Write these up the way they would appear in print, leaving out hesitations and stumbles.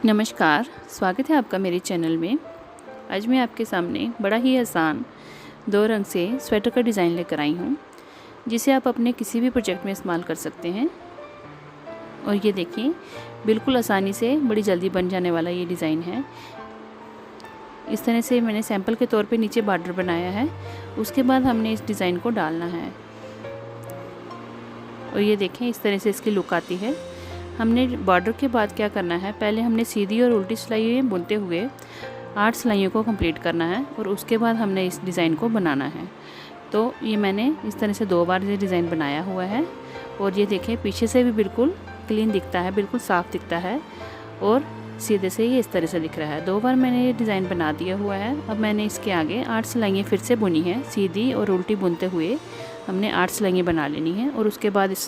नमस्कार, स्वागत है आपका मेरे चैनल में। आज मैं आपके सामने बड़ा ही आसान 2 रंग से स्वेटर का डिज़ाइन लेकर आई हूँ, जिसे आप अपने किसी भी प्रोजेक्ट में इस्तेमाल कर सकते हैं। और ये देखिए, बिल्कुल आसानी से बड़ी जल्दी बन जाने वाला ये डिज़ाइन है। इस तरह से मैंने सैंपल के तौर पे नीचे बॉर्डर बनाया है। उसके बाद हमने इस डिज़ाइन को डालना है और ये देखें, इस तरह से इसकी लुक आती है। हमने बॉर्डर के बाद क्या करना है, पहले हमने सीधी और उल्टी सिलाई बुनते हुए 8 सिलाइयों को कंप्लीट करना है और उसके बाद हमने इस डिज़ाइन को बनाना है। तो ये मैंने इस तरह से 2 बार ये डिज़ाइन बनाया हुआ है और ये देखें, पीछे से भी बिल्कुल क्लीन दिखता है, बिल्कुल साफ़ दिखता है और सीधे से ये इस तरह से दिख रहा है। 2 बार मैंने ये डिज़ाइन बना दिया हुआ है। अब मैंने इसके आगे 8 सिलाइयाँ फिर से बुनी हैं, सीधी और उल्टी बुनते हुए हमने 8 सिलाइयाँ बना लेनी है और उसके बाद इस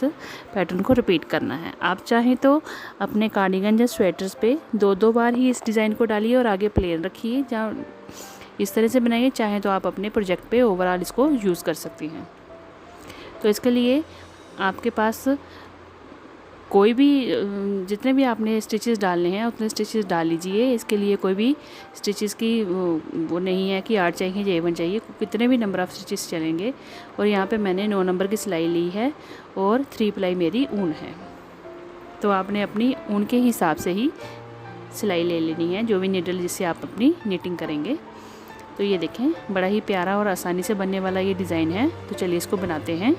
पैटर्न को रिपीट करना है। आप चाहें तो अपने कार्डिगन या स्वेटर्स पे 2-2 बार ही इस डिज़ाइन को डालिए और आगे प्लेन रखिए, जहाँ इस तरह से बनाइए। चाहें तो आप अपने प्रोजेक्ट पे ओवरऑल इसको यूज़ कर सकती हैं। तो इसके लिए आपके पास कोई भी जितने भी आपने स्टिचेस डालने हैं उतने स्टिचेस डाल लीजिए। इसके लिए कोई भी स्टिचेस की वो नहीं है कि 8 चाहिए या 1 चाहिए, कितने भी नंबर ऑफ़ स्टिचेस चलेंगे। और यहाँ पे मैंने 9 नंबर की सिलाई ली है और 3 प्लाई मेरी ऊन है। तो आपने अपनी ऊन के हिसाब से ही सिलाई ले लेनी है, जो भी नीडल जिससे आप अपनी निटिंग करेंगे। तो ये देखें, बड़ा ही प्यारा और आसानी से बनने वाला ये डिज़ाइन है। तो चलिए इसको बनाते हैं।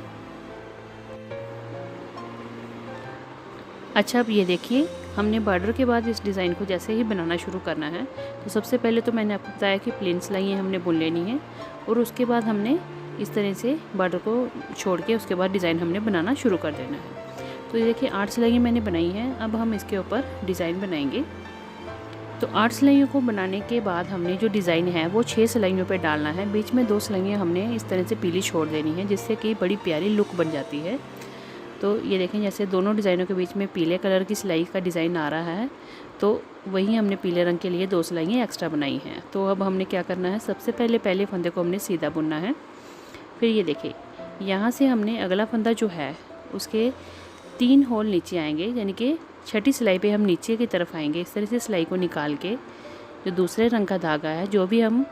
अच्छा, अब ये देखिए, हमने बॉर्डर के बाद इस डिज़ाइन को जैसे ही बनाना शुरू करना है, तो सबसे पहले तो मैंने आपको बताया कि प्लेन सिलाइयाँ हमने बुन लेनी है और उसके बाद हमने इस तरह से बॉर्डर को छोड़ के उसके बाद डिज़ाइन हमने बनाना शुरू कर देना है। तो ये देखिए, 8 सिलाइयाँ मैंने बनाई हैं। अब हम इसके ऊपर डिज़ाइन बनाएंगे। तो 8 सिलाइयों को बनाने के बाद हमने जो डिज़ाइन है वो 6 सिलाइयों पर डालना है। बीच में 2 सिलाइयाँ हमने इस तरह से पीली छोड़ देनी है, जिससे कि बड़ी प्यारी लुक बन जाती है। तो ये देखें, जैसे दोनों डिज़ाइनों के बीच में पीले कलर की सिलाई का डिज़ाइन आ रहा है, तो वही हमने पीले रंग के लिए 2 सिलाइयाँ एक्स्ट्रा बनाई हैं। तो अब हमने क्या करना है, सबसे पहले फंदे को हमने सीधा बुनना है। फिर ये देखिए, यहाँ से हमने अगला फंदा जो है उसके 3 होल नीचे आएंगे, यानी कि छठी सिलाई पे हम नीचे की तरफ आएंगे। इस तरह से सिलाई को निकाल के जो दूसरे रंग का धागा है, जो भी हम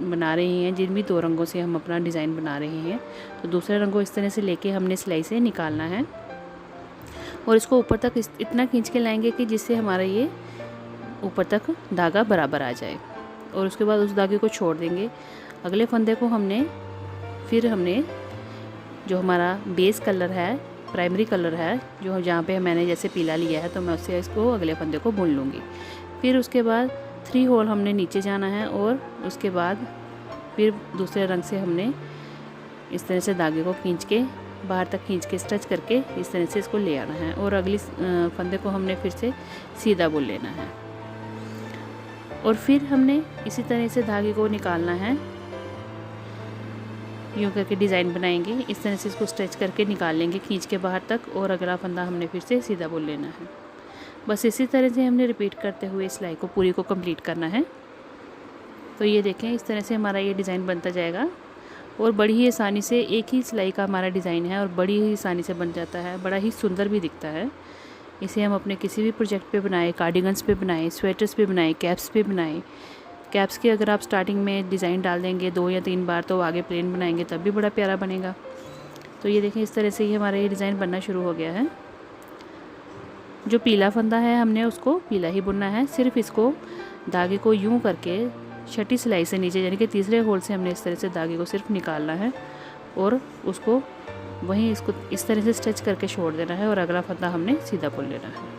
बना रहे हैं, जिन भी 2 रंगों से हम अपना डिज़ाइन बना रहे हैं, तो दूसरे रंग को इस तरह से लेके हमने सिलाई से निकालना है और इसको ऊपर तक इतना खींच के लाएंगे कि जिससे हमारा ये ऊपर तक धागा बराबर आ जाए। और उसके बाद उस धागे को छोड़ देंगे। अगले फंदे को हमने जो हमारा बेस कलर है, प्राइमरी कलर है, जो जहाँ पे मैंने जैसे पीला लिया है, तो मैं उससे इसको अगले फंदे को बुन लूँगी। फिर उसके बाद 3 होल हमने नीचे जाना है और उसके बाद फिर दूसरे रंग से हमने इस तरह से धागे को खींच के बाहर तक खींच के स्ट्रेच करके इस तरह से इसको ले आना है और अगली फंदे को हमने फिर से सीधा बुन लेना है और फिर हमने इसी तरह से धागे को निकालना है। यूँ करके डिज़ाइन बनाएंगे, इस तरह से इसको स्ट्रेच करके निकाल लेंगे खींच के बाहर तक और अगला फंदा हमने फिर से सीधा बुन लेना है। बस इसी तरह से हमने रिपीट करते हुए सिलाई को पूरी को कंप्लीट करना है। तो ये देखें, इस तरह से हमारा ये डिज़ाइन बनता जाएगा और बड़ी ही आसानी से एक ही सिलाई का हमारा डिज़ाइन है और बड़ी ही आसानी से बन जाता है, बड़ा ही सुंदर भी दिखता है। इसे हम अपने किसी भी प्रोजेक्ट पे बनाएं, कार्डिगन्स पे बनाएं, स्वेटर्स पे बनाएं, कैप्स पे बनाएं। कैप्स के अगर आप स्टार्टिंग में डिज़ाइन डाल देंगे 2 या 3 बार, तो आगे प्लेन बनाएंगे तब भी बड़ा प्यारा बनेगा। तो ये देखें, इस तरह से ही हमारा ये डिज़ाइन बनना शुरू हो गया है। जो पीला फंदा है हमने उसको पीला ही बुनना है। सिर्फ इसको धागे को यूं करके छठी सिलाई से नीचे, यानी कि तीसरे होल से हमने इस तरह से धागे को सिर्फ निकालना है और उसको वहीं इसको इस तरह से स्टिच करके छोड़ देना है और अगला फंदा हमने सीधा बुन लेना है।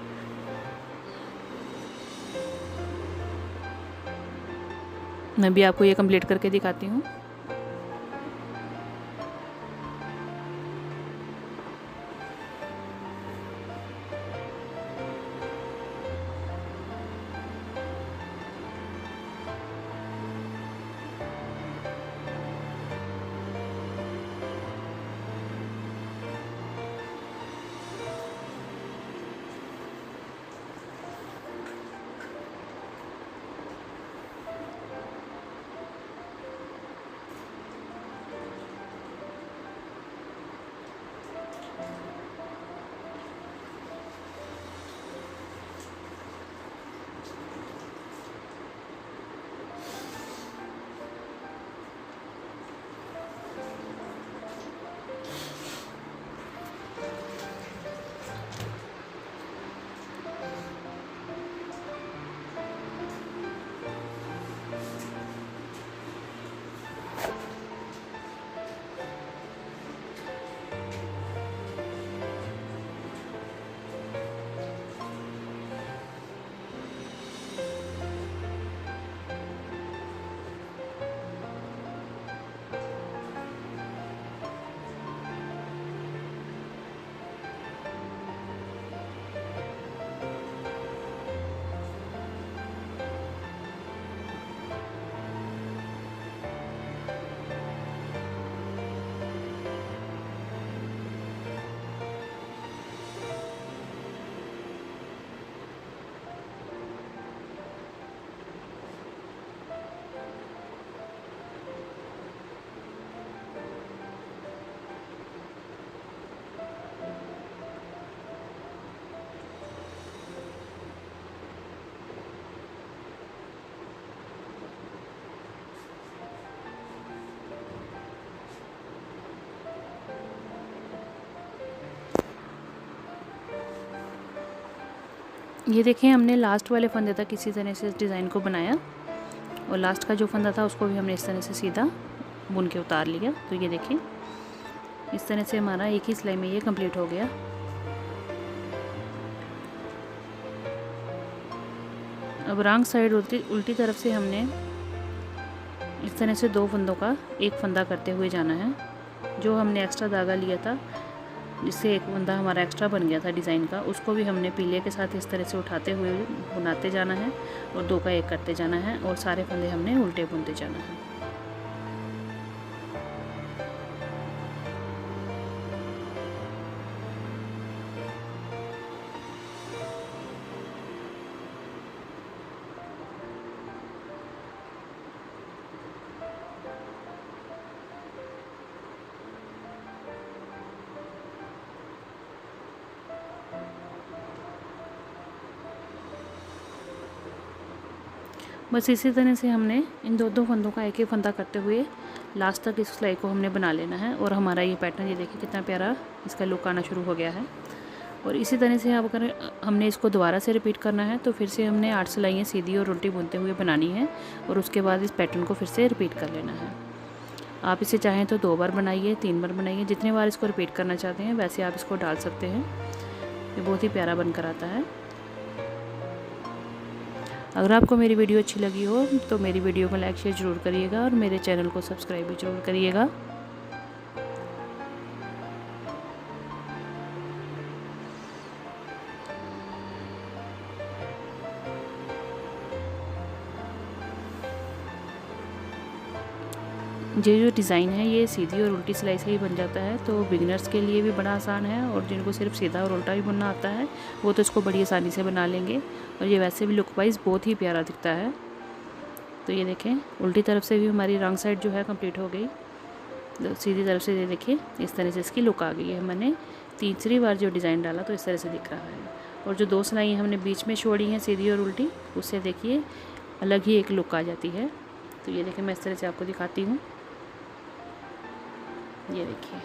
मैं भी आपको ये कंप्लीट करके दिखाती हूँ। ये देखिए हमने लास्ट वाले फंदे तक इसी तरह से इस डिज़ाइन को बनाया और लास्ट का जो फंदा था उसको भी हमने इस तरह से सीधा बुन के उतार लिया। तो ये देखिए इस तरह से हमारा एक ही सिलाई में ये कंप्लीट हो गया। अब रॉन्ग साइड उल्टी तरफ से हमने इस तरह से 2 फंदों का एक फंदा करते हुए जाना है। जो हमने एक्स्ट्रा धागा लिया था जिससे एक फंदा हमारा एक्स्ट्रा बन गया था डिज़ाइन का, उसको भी हमने पीले के साथ इस तरह से उठाते हुए बुनाते जाना है और 2 का एक करते जाना है और सारे फंदे हमने उल्टे बुनते जाना है। बस इसी तरह से हमने इन 2 फंदों का एक फंदा करते हुए लास्ट तक इस सिलाई को हमने बना लेना है और हमारा ये पैटर्न ये देखिए कितना प्यारा इसका लुक आना शुरू हो गया है। और इसी तरह से अब अगर हमने इसको दोबारा से रिपीट करना है तो फिर से हमने 8 सिलाइयाँ सीधी और उल्टी बुनते हुए बनानी है और उसके बाद इस पैटर्न को फिर से रिपीट कर लेना है। आप इसे चाहें तो 2 बार बनाइए, 3 बार बनाइए, जितने बार इसको रिपीट करना चाहते हैं वैसे आप इसको डाल सकते हैं। ये बहुत ही प्यारा बनकर आता है। अगर आपको मेरी वीडियो अच्छी लगी हो तो मेरी वीडियो को लाइक शेयर ज़रूर करिएगा और मेरे चैनल को सब्सक्राइब भी ज़रूर करिएगा। ये जो डिज़ाइन है ये सीधी और उल्टी सिलाई से ही बन जाता है, तो बिगिनर्स के लिए भी बड़ा आसान है और जिनको सिर्फ सीधा और उल्टा भी बुनना आता है वो तो इसको बड़ी आसानी से बना लेंगे। और ये वैसे भी लुक वाइज बहुत ही प्यारा दिखता है। तो ये देखें उल्टी तरफ से भी हमारी रॉन्ग साइड जो है कंप्लीट हो गई। तो सीधी तरफ से ये देखिए इस तरह से इसकी लुक आ गई है। मैंने तीसरी बार जो डिज़ाइन डाला तो इस तरह से दिख रहा है। और जो 2 सिलाइयाँ हमने बीच में छोड़ी हैं सीधी और उल्टी, उससे देखिए अलग ही एक लुक आ जाती है। तो ये देखिए मैं इस तरह से आपको दिखाती हूँ। ये देखिए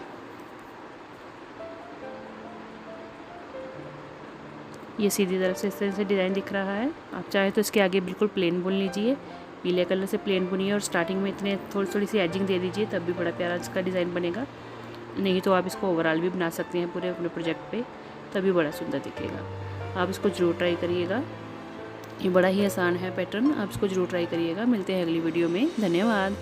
ये सीधी तरफ से इस तरह से डिज़ाइन दिख रहा है। आप चाहे तो इसके आगे बिल्कुल प्लेन बुन लीजिए, पीले कलर से प्लेन बुनिए और स्टार्टिंग में इतने थोड़ी सी एजिंग दे दीजिए, तब भी बड़ा प्यारा इसका डिज़ाइन बनेगा। नहीं तो आप इसको ओवरऑल भी बना सकते हैं पूरे अपने प्रोजेक्ट पे, तभी बड़ा सुंदर दिखेगा। आप इसको ज़रूर ट्राई करिएगा। ये बड़ा ही आसान है पैटर्न, आप इसको ज़रूर ट्राई करिएगा। मिलते हैं अगली वीडियो में। धन्यवाद।